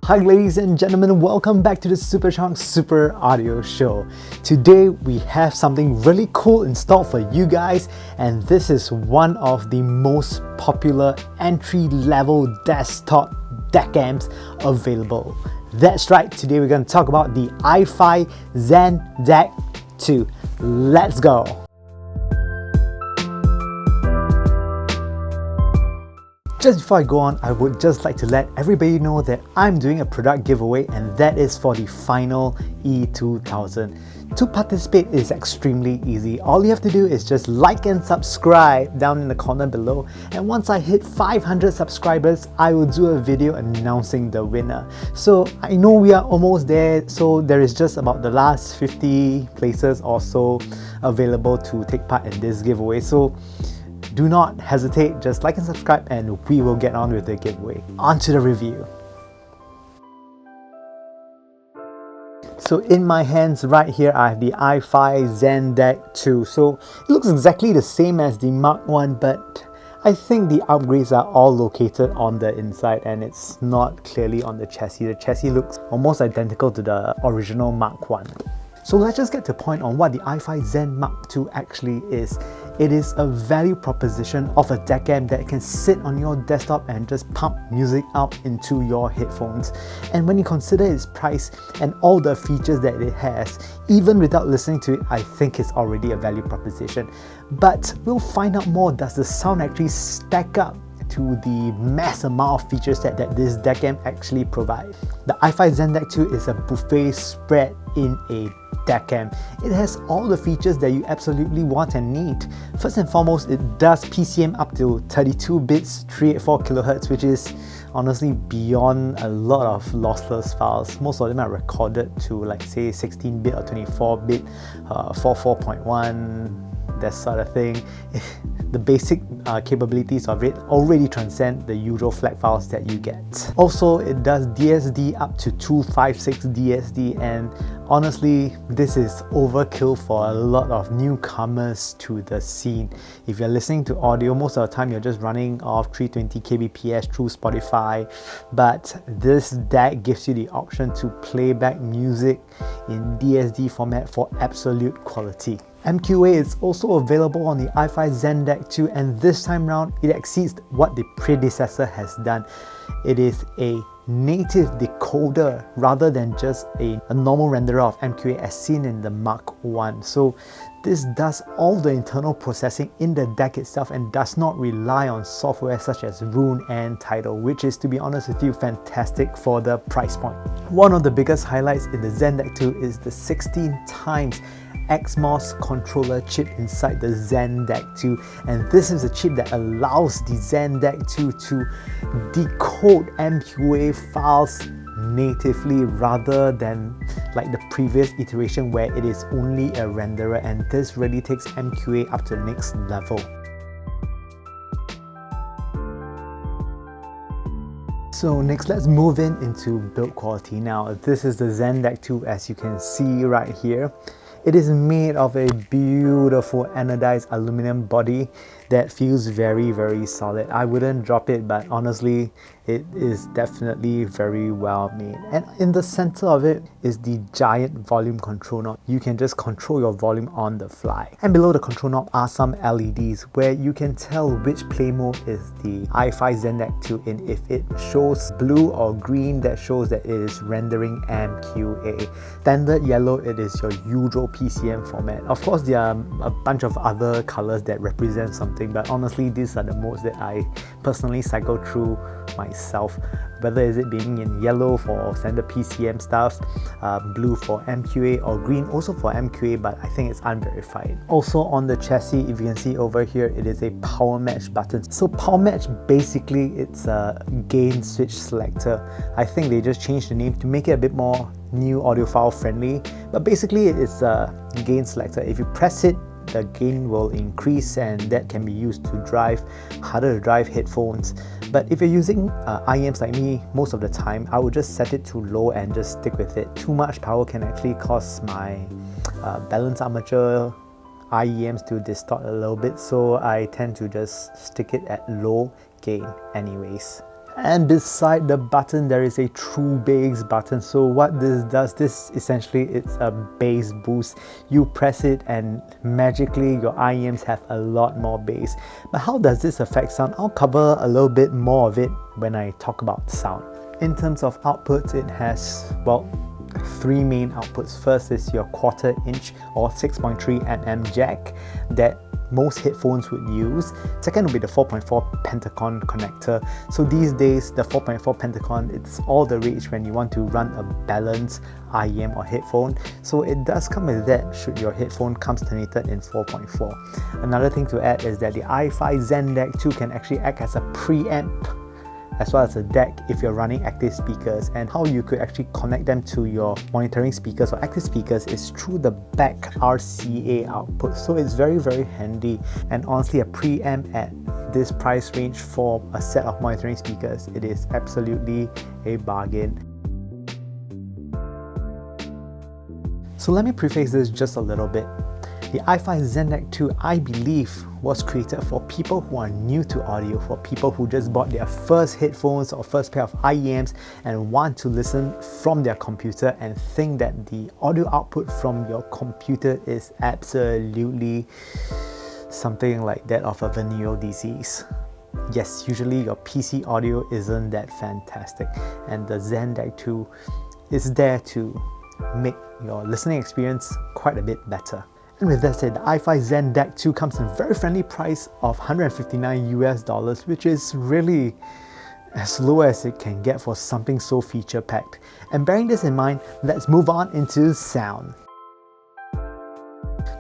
Hi ladies and gentlemen, welcome back to the Super Chunk Super Audio Show. Today we have something really cool in store for you guys, and this is one of the most popular entry-level desktop DAC amps available. That's right, today we're going to talk about the ifi Zen DAC 2. Let's go! Just before I go on, I would just like to let everybody know that I'm doing a product giveaway, and that is for the final E2000. To participate is extremely easy. All you have to do is just like and subscribe down in the corner below, and once I hit 500 subscribers, I will do a video announcing the winner. So I know we are almost there, so there is just about the last 50 places or so available to take part in this giveaway. So do not hesitate, just like and subscribe and we will get on with the giveaway. On to the review. So in my hands right here, I have the ifi Zen DAC 2. So it looks exactly the same as the Mark 1, but I think the upgrades are all located on the inside and it's not clearly on the chassis. The chassis looks almost identical to the original Mark 1. So let's just get to the point on what the ifi Zen Mark 2 actually is. It is a value proposition of a DAC amp that can sit on your desktop and just pump music out into your headphones. And when you consider its price and all the features that it has, even without listening to it, I think it's already a value proposition. But we'll find out more. Does the sound actually stack up to the mass amount of features that this DAC amp actually provides? The ifi Zen DAC 2 is a buffet spread in a DAC amp. It has all the features that you absolutely want and need. First and foremost, it does PCM up to 32 bits, 384 kHz, which is honestly beyond a lot of lossless files. Most of them are recorded to like say 16-bit or 24-bit, 44.1, that sort of thing. The basic capabilities of it already transcend the usual FLAC files that you get. Also, it does DSD up to 256 DSD, and honestly, this is overkill for a lot of newcomers to the scene. If you're listening to audio, most of the time you're just running off 320 kbps through Spotify, but this DAC gives you the option to play back music in DSD format for absolute quality. MQA is also available on the ifi Zen DAC 2, and this time round it exceeds what the predecessor has done. It is a native decoder rather than just a normal renderer of MQA as seen in the Mark 1. So this does all the internal processing in the DAC itself and does not rely on software such as Roon and Tidal, which is, to be honest with you, fantastic for the price point. One of the biggest highlights in the Zen DAC 2 is the 16 times XMOS controller chip inside the Zen DAC 2, and this is a chip that allows the Zen DAC 2 to decode MQA files natively rather than like the previous iteration where it is only a renderer, and this really takes MQA up to the next level. So next, let's move into build quality. Now this is the Zen DAC 2, as you can see right here. It is made of a beautiful anodized aluminum body that feels very, very solid. I wouldn't drop it, but honestly, it is definitely very well made. And in the center of it is the giant volume control knob. You can just control your volume on the fly. And below the control knob are some LEDs where you can tell which play mode is the ifi Zen DAC 2 in. If it shows blue or green, that shows that it is rendering MQA. Standard yellow, it is your usual PCM format. Of course, there are a bunch of other colors that represent something, but honestly, these are the modes that I personally cycle through myself, whether is it being in yellow for standard PCM stuff, blue for MQA, or green also for MQA, but I think it's unverified. Also on the chassis, if you can see over here, it is a power match button. So power match, basically it's a gain switch selector. I think they just changed the name to make it a bit more new audiophile friendly, but basically it's a gain selector. If you press it, the gain will increase, and that can be used to drive harder to drive headphones. But if you're using IEMs like me, most of the time I would just set it to low and just stick with it. Too much power can actually cause my balance armature IEMs to distort a little bit, so I tend to just stick it at low gain anyways. And beside the button, there is a true bass button. So what this does, this essentially, it's a bass boost. You press it and magically your IEMs have a lot more bass. But how does this affect sound? I'll cover a little bit more of it when I talk about sound. In terms of outputs, it has, well, three main outputs. First is your 1/4 inch or 6.3 mm jack that most headphones would use. Second would be the 4.4 Pentagon connector. So these days, the 4.4 Pentagon, it's all the rage when you want to run a balanced IEM or headphone. So it does come with that should your headphone comes tunated in 4.4. Another thing to add is that the ifi Zen DAC 2 can actually act as a preamp as well as a DAC if you're running active speakers, and how you could actually connect them to your monitoring speakers or active speakers is through the back RCA output. So it's very handy, and honestly a preamp at this price range for a set of monitoring speakers, it is absolutely a bargain. So let me preface this just a little bit. The ifi Zen DAC 2, I believe, was created for people who are new to audio, for people who just bought their first headphones or first pair of IEMs and want to listen from their computer and think that the audio output from your computer is absolutely something like that of a venereal disease. Yes, usually your PC audio isn't that fantastic, and the Zen DAC 2 is there to make your listening experience quite a bit better. And with that said, the ifi Zen DAC 2 comes in a very friendly price of $159 US, which is really as low as it can get for something so feature-packed. And bearing this in mind, let's move on into sound.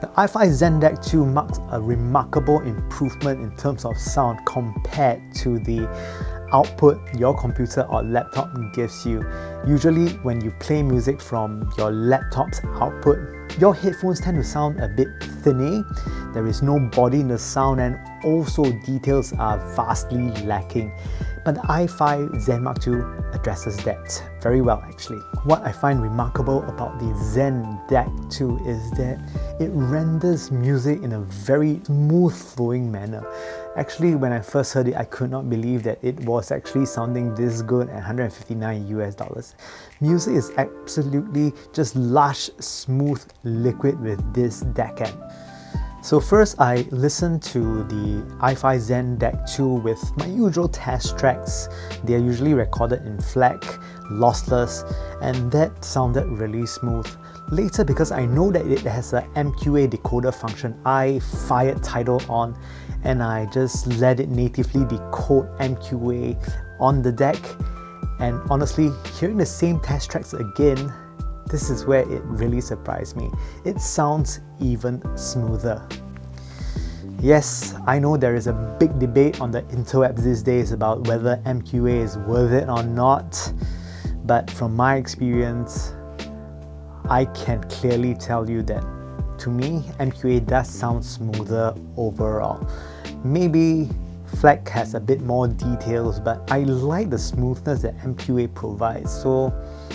The ifi Zen DAC 2 marks a remarkable improvement in terms of sound compared to the output your computer or laptop gives you. Usually when you play music from your laptop's output, your headphones tend to sound a bit thinny. There is no body in the sound, and also details are vastly lacking. But the ifi Zen Mark II addresses that very well actually. What I find remarkable about the Zen DAC 2 is that it renders music in a very smooth flowing manner. Actually, when I first heard it, I could not believe that it was actually sounding this good at $159 US. Music is absolutely just lush, smooth liquid with this DAC amp. So first I listened to the ifi Zen DAC 2 with my usual test tracks. They are usually recorded in FLAC, lossless, and that sounded really smooth. Later, because I know that it has a MQA decoder function, I fired Tidal on and I just let it natively decode MQA on the DAC. And honestly, hearing the same test tracks again, this is where it really surprised me. It sounds even smoother. Yes, I know there is a big debate on the interwebs these days about whether MQA is worth it or not, but from my experience, I can clearly tell you that to me, MQA does sound smoother overall. Maybe FLAC has a bit more details, but I like the smoothness that MQA provides, so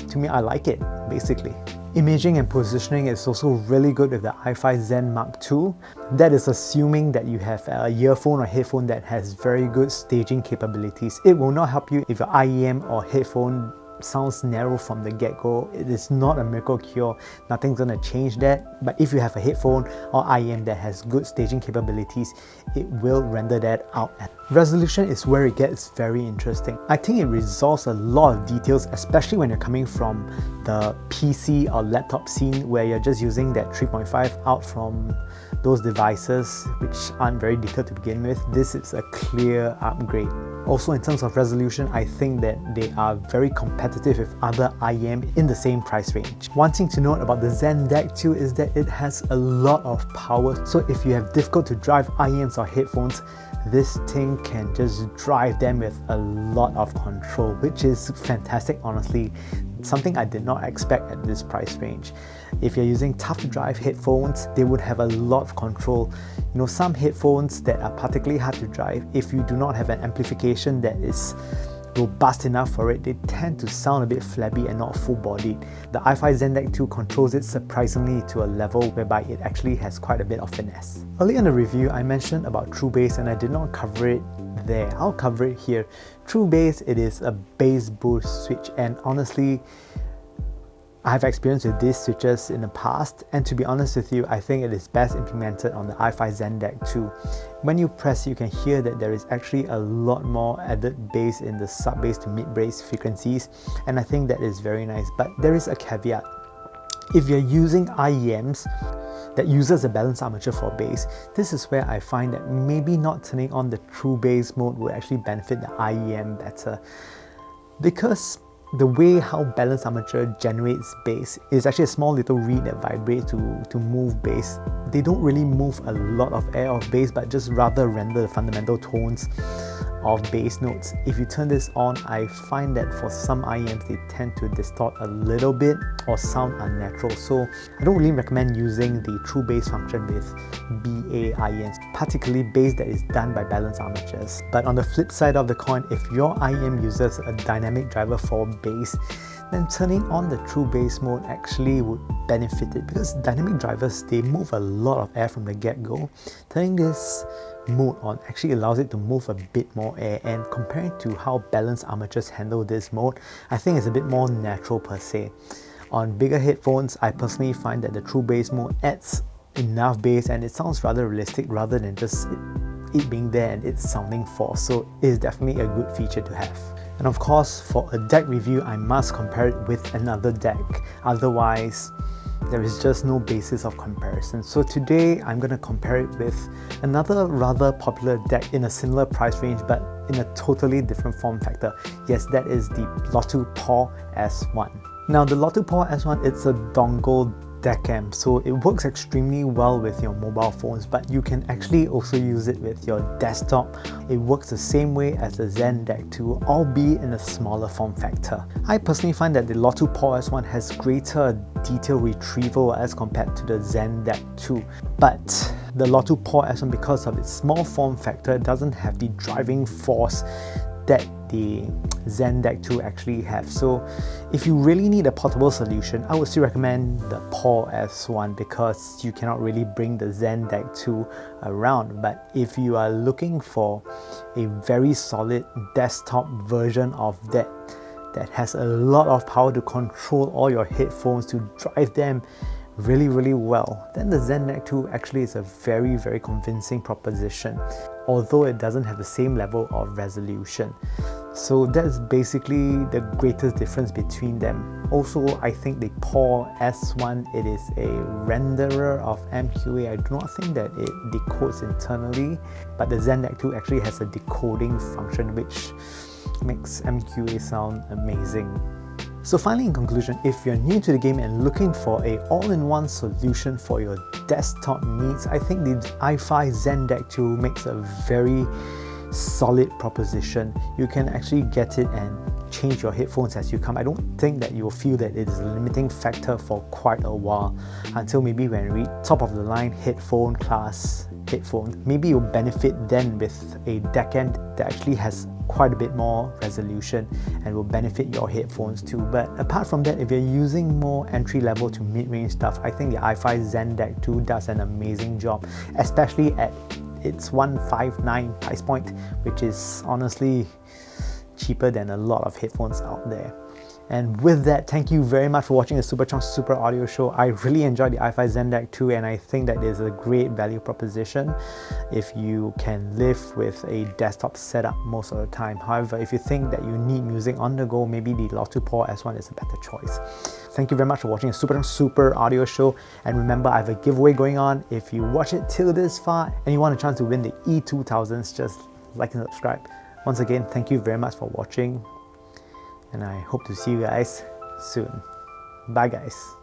to me I like it basically. Imaging and positioning is also really good with the ifi Zen Mark II. That is assuming that you have a earphone or headphone that has very good staging capabilities. It will not help you if your IEM or headphone sounds narrow from the get-go. It is not a miracle cure, nothing's gonna change that. But if you have a headphone or IEM that has good staging capabilities, it will render that out. Resolution is where it gets very interesting. I think it resolves a lot of details, especially when you're coming from the PC or laptop scene where you're just using that 3.5 out from those devices which aren't very detailed to begin with. This is a clear upgrade. Also, in terms of resolution, I think that they are very competitive with other IEM in the same price range. One thing to note about the Zen DAC 2 is that it has a lot of power. So if you have difficult to drive IEMs or headphones, this thing can just drive them with a lot of control, which is fantastic, honestly. Something I did not expect at this price range. If you're using tough to drive headphones, they would have a lot of control. You know, some headphones that are particularly hard to drive, if you do not have an amplification that is robust enough for it, they tend to sound a bit flabby and not full-bodied. The ifi Zen DAC 2 controls it surprisingly to a level whereby it actually has quite a bit of finesse. Early in the review, I mentioned about true bass and I did not cover it there. I'll cover it here. True bass, it is a bass boost switch, and honestly, I've experienced with these switches in the past, and to be honest with you, I think it is best implemented on the ifi Zen DAC 2. When you press, you can hear that there is actually a lot more added bass in the sub bass to mid bass frequencies, and I think that is very nice. But there is a caveat. If you're using IEMs that uses a balanced armature for bass, this is where I find that maybe not turning on the true bass mode would actually benefit the IEM better, because the way how balanced armature generates bass is actually a small little reed that vibrates to move bass. They don't really move a lot of air of bass, but just rather render the fundamental tones of bass notes. If you turn this on, I find that for some IEMs they tend to distort a little bit or sound unnatural, so I don't really recommend using the true bass function with BA IEMs, particularly bass that is done by balanced armatures. But on the flip side of the coin, if your IEM uses a dynamic driver for bass, then turning on the true bass mode actually would benefit it, because dynamic drivers, they move a lot of air from the get-go. Turning this mode on actually allows it to move a bit more air, and compared to how balanced armatures handle this mode, I think it's a bit more natural per se. On bigger headphones, I personally find that the true bass mode adds enough bass and it sounds rather realistic rather than just it being there and it's sounding false, so it is definitely a good feature to have. And of course, for a DAC review, I must compare it with another DAC, otherwise there is just no basis of comparison. So today I'm going to compare it with another rather popular DAC in a similar price range but in a totally different form factor. Yes, that is the Lotu Paw S1. Now the Lotu Paw S1, it's a dongle DAC amp, so it works extremely well with your mobile phones, but you can actually also use it with your desktop. It works the same way as the Zen DAC 2, albeit in a smaller form factor. I personally find that the Lotu Paw S1 has greater detail retrieval as compared to the Zen DAC 2, but the Lotu Paw S1, because of its small form factor, doesn't have the driving force that the Zen DAC 2 actually have. So if you really need a portable solution, I would still recommend the Paw S1 because you cannot really bring the Zen DAC 2 around. But if you are looking for a very solid desktop version of that has a lot of power to control all your headphones, to drive them really well, then the Zen DAC 2 actually is a very convincing proposition, although it doesn't have the same level of resolution. So that's basically the greatest difference between them. Also, I think the Paw S1, it is a renderer of MQA. I do not think that it decodes internally, but the Zen DAC 2 actually has a decoding function which makes MQA sound amazing. So finally, in conclusion, if you're new to the game and looking for an all-in-one solution for your desktop needs, I think the ifi Zen DAC 2 makes a very solid proposition. You can actually get it and change your headphones as you come. I don't think that you'll feel that it is a limiting factor for quite a while, until maybe when you reach top of the line headphone class headphone. Maybe you'll benefit then with a DAC end that actually has quite a bit more resolution and will benefit your headphones too. But apart from that, if you're using more entry-level to mid-range stuff, I think the ifi Zen DAC 2 does an amazing job, especially at its $159 price point, which is honestly cheaper than a lot of headphones out there. And with that, thank you very much for watching the Supercharged Super Audio Show. I really enjoyed the ifi Zen DAC 2 and I think that it is a great value proposition if you can live with a desktop setup most of the time. However, if you think that you need music on the go, maybe the Lotu Paw S1 is a better choice. Thank you very much for watching the Supercharged Super Audio Show, and remember, I have a giveaway going on. If you watch it till this far and you want a chance to win the E2000s, just like and subscribe. Once again, thank you very much for watching, and I hope to see you guys soon. Bye guys.